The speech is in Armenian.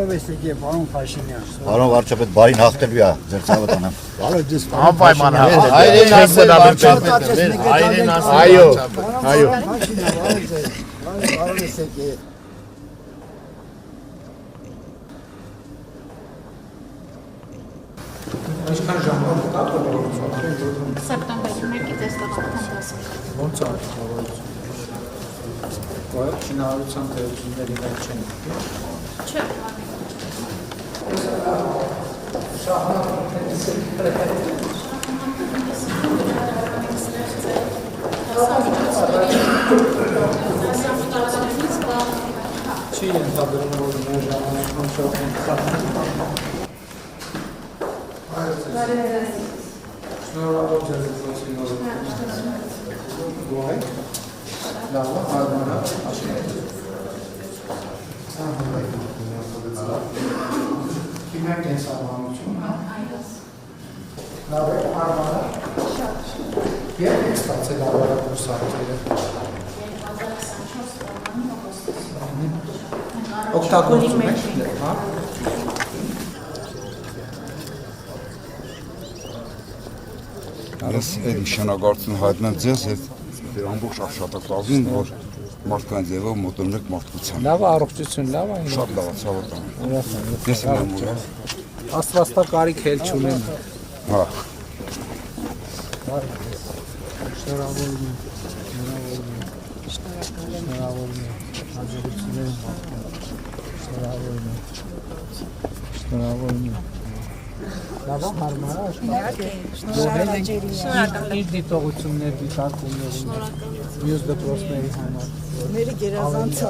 Բարով եք եկել, պարոն Փաշինյան։ Պարոն վարչապետ, բարին հաղթելու է ձեր ցավը։ Բարով ձեզ Անպայման Այրեն ասել վարչապետը։ Այրեն ասել այո։ Այո։ Փաշինյան, բարով ձեզ։ Բարով եք եկել։ Ինչքան ժամանակ կա տոնորություն։ Սեպտեմբերի 1-ից այս տղամարդասը։ Ոնց է հավաքություն։ Ոայ շինարարության տերությունների մեջ չեն։ Չէ։ Չի ենթադրում, որ մեր ժամանակում շատ շնորհավոր ձեզ գոհ լավ հարմարա Քիմիա կենսաբանություն լավ հարմարա Երբ եք ստացել ավարակու սարքերը օգտագործում եք հա Ես այդ նշանակությունը հայտնեմ ձեզ հետ ամբողջ աշխատակազմին, որ մարդկային ձևով մոտենում եք մարդկության։ Լավ առողջություն, լավ այն։ Շատ լավ է, ցավոտ։ Ես եմ ուրախ։ Աստվածտակարիք հել չունեմ։ Հա։ Շնորհավոր եմ։ Շնորհավոր եմ։ Հաջողություններ։ Շնորհավոր եմ։ Շնորհավոր եմ։ Լավ հարմար է։ Շնորհակալ եմ դիտողություններ, դիտարկումներ։ Մյուս դպրոցների համար։ Մերի գերազանցը։